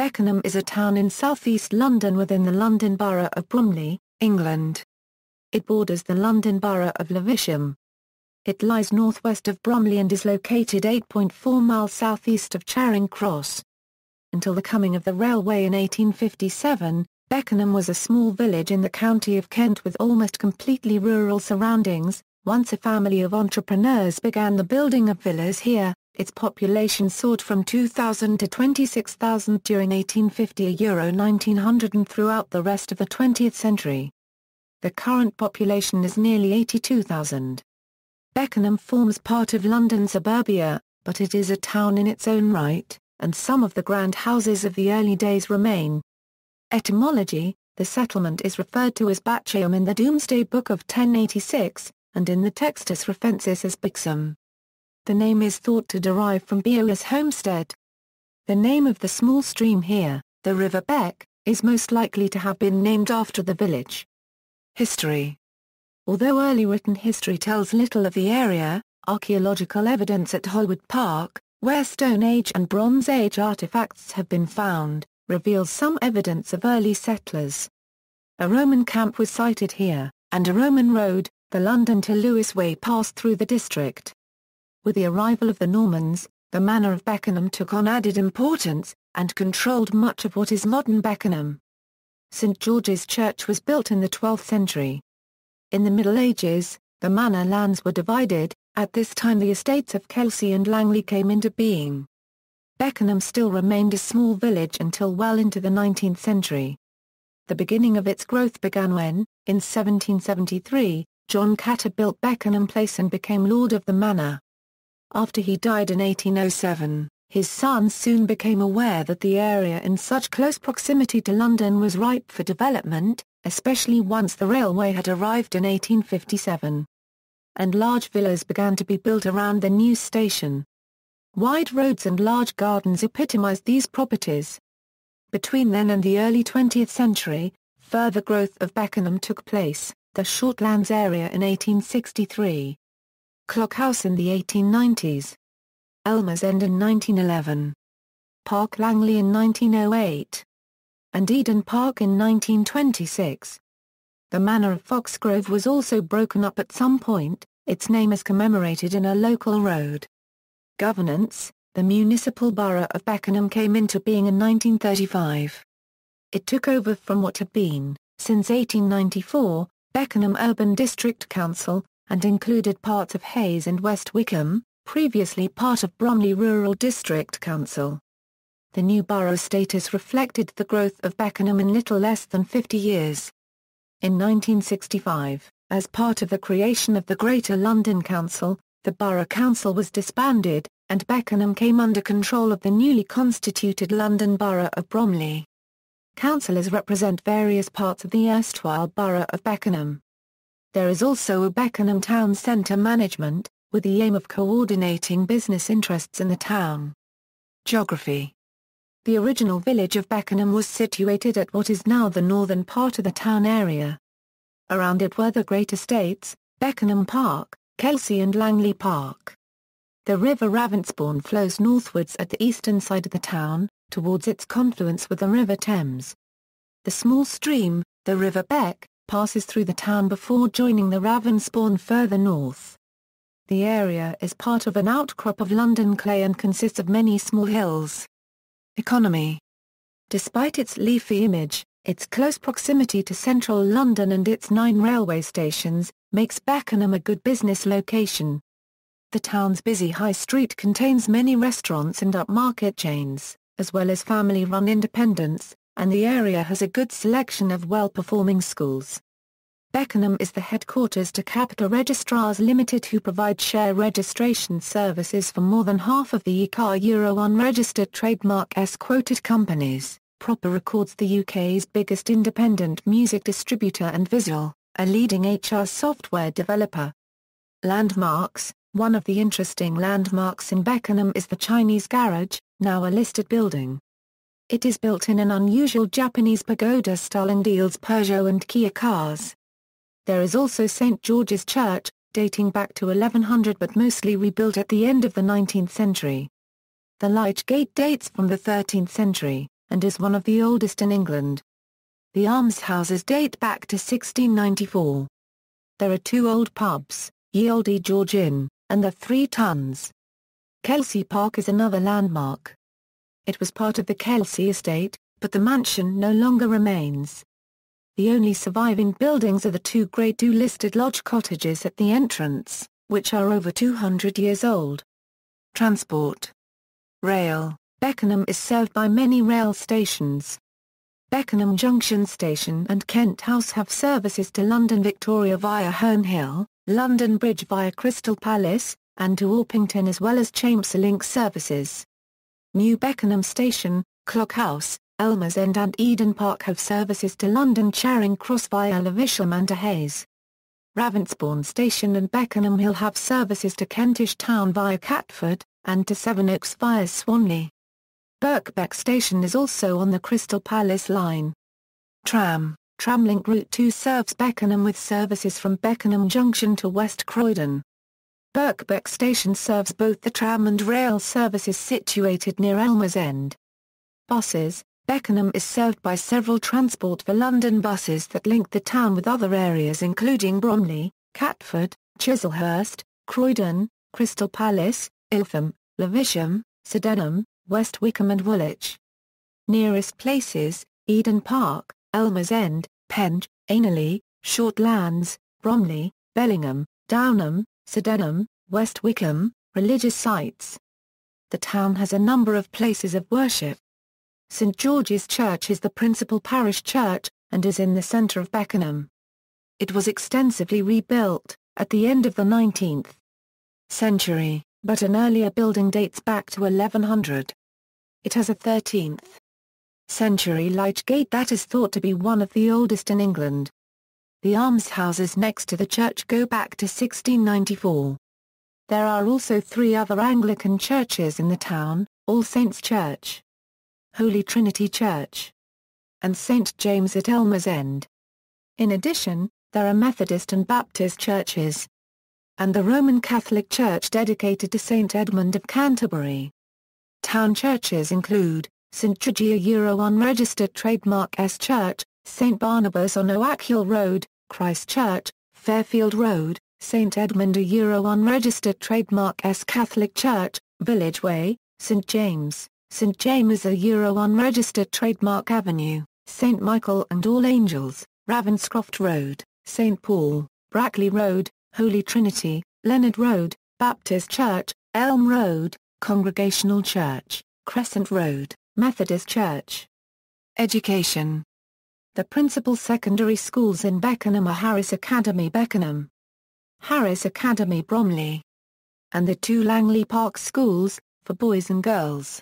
Beckenham is a town in southeast London within the London Borough of Bromley, England. It borders the London Borough of Lewisham. It lies northwest of Bromley and is located 8.4 miles southeast of Charing Cross. Until the coming of the railway in 1857, Beckenham was a small village in the county of Kent with almost completely rural surroundings. Once a family of entrepreneurs began the building of villas here, its population soared from 2,000 to 26,000 during 1850 1900 and throughout the rest of the 20th century. The current population is nearly 82,000. Beckenham forms part of London suburbia, but it is a town in its own right, and some of the grand houses of the early days remain. Etymology: the settlement is referred to as Beckenham in the Domesday Book of 1086, and in the Textus Recensis as Beckenham. The name is thought to derive from Beowulf's homestead. The name of the small stream here, the River Beck, is most likely to have been named after the village. History. Although early written history tells little of the area, archaeological evidence at Holwood Park, where Stone Age and Bronze Age artifacts have been found, reveals some evidence of early settlers. A Roman camp was sited here, and a Roman road, the London to Lewes Way, passed through the district. With the arrival of the Normans, the manor of Beckenham took on added importance, and controlled much of what is modern Beckenham. St George's Church was built in the 12th century. In the Middle Ages, the manor lands were divided. At this time the estates of Kelsey and Langley came into being. Beckenham still remained a small village until well into the 19th century. The beginning of its growth began when, in 1773, John Catter built Beckenham Place and became lord of the manor. After he died in 1807, his sons soon became aware that the area in such close proximity to London was ripe for development, especially once the railway had arrived in 1857. And large villas began to be built around the new station. Wide roads and large gardens epitomized these properties. Between then and the early 20th century, further growth of Beckenham took place, the Shortlands area in 1863. Clock House in the 1890s. Elmer's End in 1911. Park Langley in 1908. And Eden Park in 1926. The manor of Foxgrove was also broken up at some point, its name is commemorated in a local road. Governance: the municipal borough of Beckenham came into being in 1935. It took over from what had been, since 1894, Beckenham Urban District Council, and included parts of Hayes and West Wickham, previously part of Bromley Rural District Council. The new borough status reflected the growth of Beckenham in little less than 50 years. In 1965, as part of the creation of the Greater London Council, the Borough Council was disbanded, and Beckenham came under control of the newly constituted London Borough of Bromley. Councillors represent various parts of the erstwhile Borough of Beckenham. There is also a Beckenham Town Centre Management, with the aim of coordinating business interests in the town. Geography. The original village of Beckenham was situated at what is now the northern part of the town area. Around it were the great estates, Beckenham Park, Kelsey and Langley Park. The River Ravensbourne flows northwards at the eastern side of the town, towards its confluence with the River Thames. The small stream, the River Beck, passes through the town before joining the Ravensbourne further north. The area is part of an outcrop of London clay and consists of many small hills. Economy. Despite its leafy image, its close proximity to central London and its 9 railway stations, makes Beckenham a good business location. The town's busy high street contains many restaurants and upmarket chains, as well as family-run independents, and the area has a good selection of well-performing schools. Beckenham is the headquarters to Capital Registrars Limited, who provide share registration services for more than half of the UK unregistered trademark S-quoted companies. Proper Records, the UK's biggest independent music distributor, and Visual, a leading HR software developer. Landmarks. One of the interesting landmarks in Beckenham is the Chinese Garage, now a listed building. It is built in an unusual Japanese pagoda style and deals Peugeot and Kia cars. There is also St George's Church, dating back to 1100 but mostly rebuilt at the end of the 19th century. The Lych Gate dates from the 13th century, and is one of the oldest in England. The almshouses date back to 1694. There are two old pubs, Ye Olde George Inn, and the Three Tuns. Kelsey Park is another landmark. It was part of the Kelsey estate, but the mansion no longer remains. The only surviving buildings are the two Grade II listed lodge cottages at the entrance, which are over 200 years old. Transport. Rail. Beckenham is served by many rail stations. Beckenham Junction Station and Kent House have services to London Victoria via Herne Hill, London Bridge via Crystal Palace, and to Orpington, as well as Chamberlain services. New Beckenham Station, Clock House, Elmer's End and Eden Park have services to London Charing Cross via Lewisham and to Hayes. Ravensbourne Station and Beckenham Hill have services to Kentish Town via Catford, and to Sevenoaks via Swanley. Birkbeck Station is also on the Crystal Palace line. Tram. Tramlink Route 2 serves Beckenham with services from Beckenham Junction to West Croydon. Birkbeck Station serves both the tram and rail services situated near Elmer's End. Buses. Beckenham is served by several Transport for London buses that link the town with other areas including Bromley, Catford, Chislehurst, Croydon, Crystal Palace, Ilfham, Lewisham, Sydenham, West Wickham and Woolwich. Nearest places: Eden Park, Elmer's End, Penge, Ainley, Shortlands, Bromley, Bellingham, Downham, Sydenham, West Wickham. Religious sites. The town has a number of places of worship. St George's Church is the principal parish church, and is in the centre of Beckenham. It was extensively rebuilt, at the end of the 19th century, but an earlier building dates back to 1100. It has a 13th century light gate that is thought to be one of the oldest in England. The almshouses next to the church go back to 1694. There are also three other Anglican churches in the town: All Saints' Church, Holy Trinity Church, and St James at Elmer's End. In addition, there are Methodist and Baptist churches, and the Roman Catholic Church dedicated to St Edmund of Canterbury. Town churches include St George a unregistered trademark S Church, St Barnabas on Oakhill Road, Christ Church, Fairfield Road, St Edmund a unregistered trademark S Catholic Church, Village Way, St James a unregistered trademark Avenue, St Michael and All Angels, Ravenscroft Road, St Paul, Brackley Road, Holy Trinity, Leonard Road, Baptist Church, Elm Road, Congregational Church, Crescent Road, Methodist Church. Education. The principal secondary schools in Beckenham are Harris Academy Beckenham, Harris Academy Bromley, and the two Langley Park schools, for boys and girls.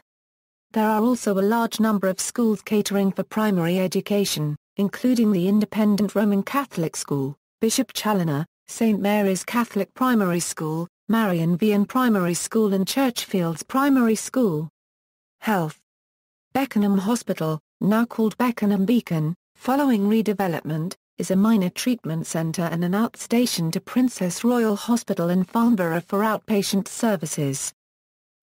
There are also a large number of schools catering for primary education, including the independent Roman Catholic School, Bishop Challoner, St Mary's Catholic Primary School, Marion Vian Primary School and Churchfields Primary School. Health. Beckenham Hospital, now called Beckenham Beacon, following redevelopment, is a minor treatment centre and an outstation to Princess Royal Hospital in Farnborough for outpatient services.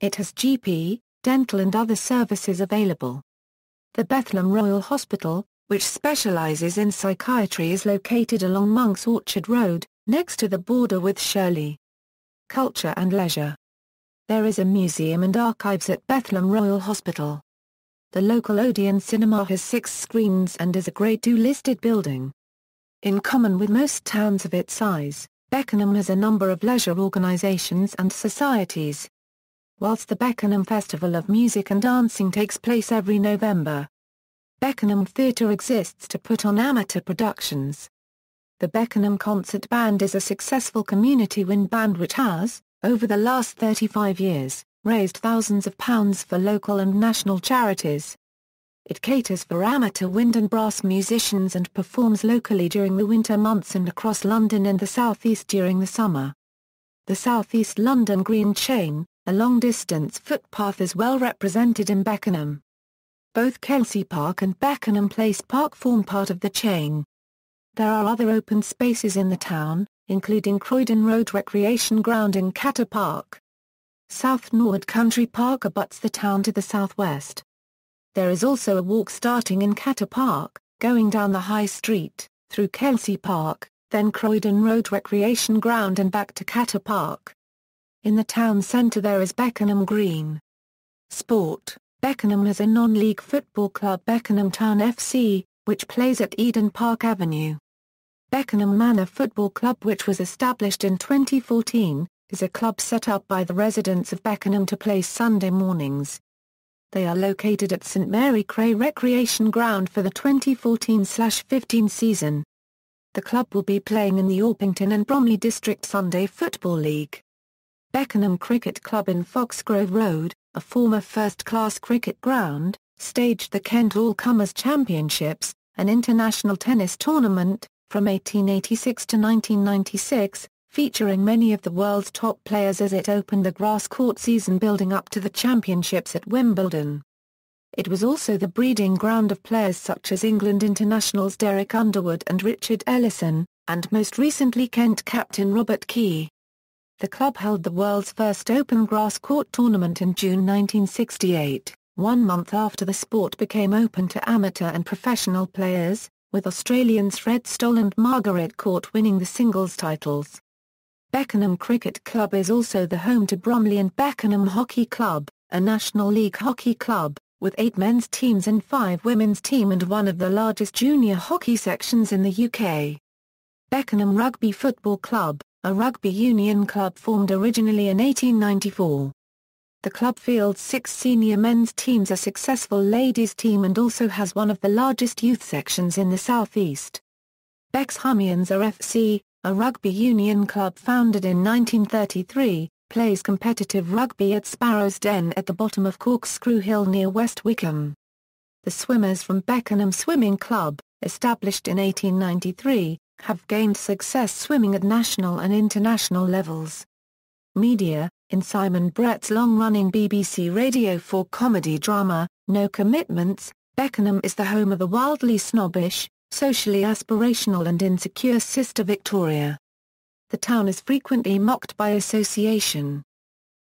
It has GP, dental and other services available. The Bethlem Royal Hospital, which specialises in psychiatry, is located along Monk's Orchard Road, next to the border with Shirley. Culture and leisure. There is a museum and archives at Bethlem Royal Hospital. The local Odeon Cinema has 6 screens and is a Grade II listed building. In common with most towns of its size, Beckenham has a number of leisure organisations and societies. Whilst the Beckenham Festival of Music and Dancing takes place every November, Beckenham Theatre exists to put on amateur productions. The Beckenham Concert Band is a successful community wind band which has, over the last 35 years, raised thousands of pounds for local and national charities. It caters for amateur wind and brass musicians and performs locally during the winter months and across London and the South East during the summer. The South East London Green Chain, a long-distance footpath, is well represented in Beckenham. Both Kelsey Park and Beckenham Place Park form part of the chain. There are other open spaces in the town, including Croydon Road Recreation Ground and Catter Park. South Norwood Country Park abuts the town to the southwest. There is also a walk starting in Catter Park, going down the High Street, through Kelsey Park, then Croydon Road Recreation Ground and back to Catter Park. In the town centre there is Beckenham Green. Sport: Beckenham has a non-league football club, Beckenham Town FC, which plays at Eden Park Avenue. Beckenham Manor Football Club, which was established in 2014, is a club set up by the residents of Beckenham to play Sunday mornings. They are located at St Mary Cray Recreation Ground for the 2014-15 season. The club will be playing in the Orpington and Bromley District Sunday Football League. Beckenham Cricket Club in Foxgrove Road, a former first-class cricket ground, staged the Kent All-Comers Championships, an international tennis tournament, from 1886 to 1996, featuring many of the world's top players as it opened the grass court season building up to the championships at Wimbledon. It was also the breeding ground of players such as England internationals Derek Underwood and Richard Ellison, and most recently Kent captain Robert Key. The club held the world's first open grass court tournament in June 1968, 1 month after the sport became open to amateur and professional players, with Australians Fred Stoll and Margaret Court winning the singles titles. Beckenham Cricket Club is also the home to Bromley and Beckenham Hockey Club, a National League hockey club, with 8 men's teams and 5 women's teams and one of the largest junior hockey sections in the UK. Beckenham Rugby Football Club, a rugby union club formed originally in 1894. The club fields 6 senior men's teams, a successful ladies' team, and also has one of the largest youth sections in the South East. Bexhamians FC, a rugby union club founded in 1933, plays competitive rugby at Sparrow's Den at the bottom of Corkscrew Hill near West Wickham. The swimmers from Beckenham Swimming Club, established in 1893, have gained success swimming at national and international levels. Media: in Simon Brett's long-running BBC Radio 4 comedy drama, No Commitments, Beckenham is the home of the wildly snobbish, socially aspirational and insecure Sister Victoria. The town is frequently mocked by association.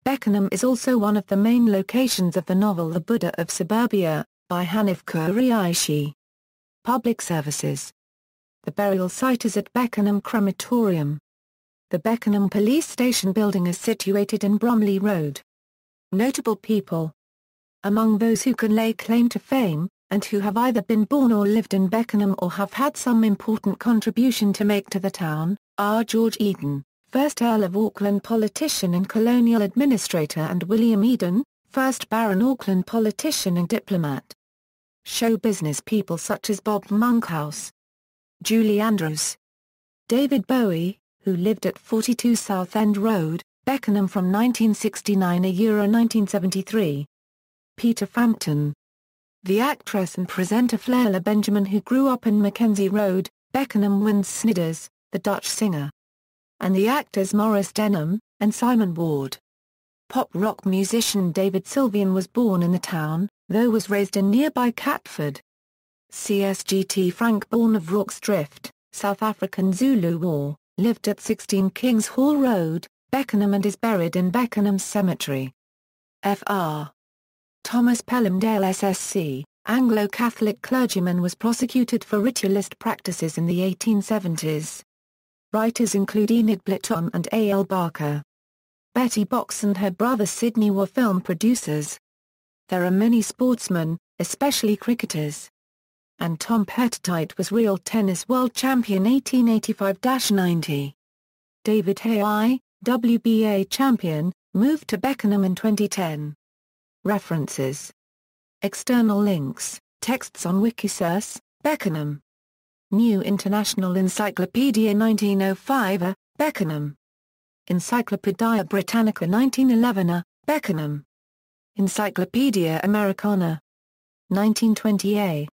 Beckenham is also one of the main locations of the novel The Buddha of Suburbia, by Hanif Qureshi. Public services. The burial site is at Beckenham Crematorium. The Beckenham Police Station building is situated in Bromley Road. Notable people. Among those who can lay claim to fame, and who have either been born or lived in Beckenham or have had some important contribution to make to the town, are George Eden, 1st Earl of Auckland politician and colonial administrator, and William Eden, 1st Baron Auckland politician and diplomat. Show business people such as Bob Monkhouse, Julie Andrews, David Bowie, who lived at 42 Southend Road, Beckenham from 1969 to 1973. Peter Frampton. The actress and presenter Fleur Benjamin, who grew up in Mackenzie Road, Beckenham, wins Sniders, the Dutch singer. And the actors Maurice Denham and Simon Ward. Pop rock musician David Sylvian was born in the town, though was raised in nearby Catford. CSGT Frank, born of Rorke's Drift, South African Zulu War, lived at 16 Kings Hall Road, Beckenham, and is buried in Beckenham Cemetery. Fr. Thomas Pelham-Dale SSC, Anglo-Catholic clergyman, was prosecuted for ritualist practices in the 1870s. Writers include Enid Blyton and A. L. Barker. Betty Box and her brother Sidney were film producers. There are many sportsmen, especially cricketers. And Tom Pettit was real tennis world champion 1885-90. David Hay, WBA champion, moved to Beckenham in 2010. References. External links, texts on Wikisource, Beckenham. New International Encyclopedia 1905, Beckenham. Encyclopaedia Britannica 1911, Beckenham. Encyclopedia Americana. 1920a.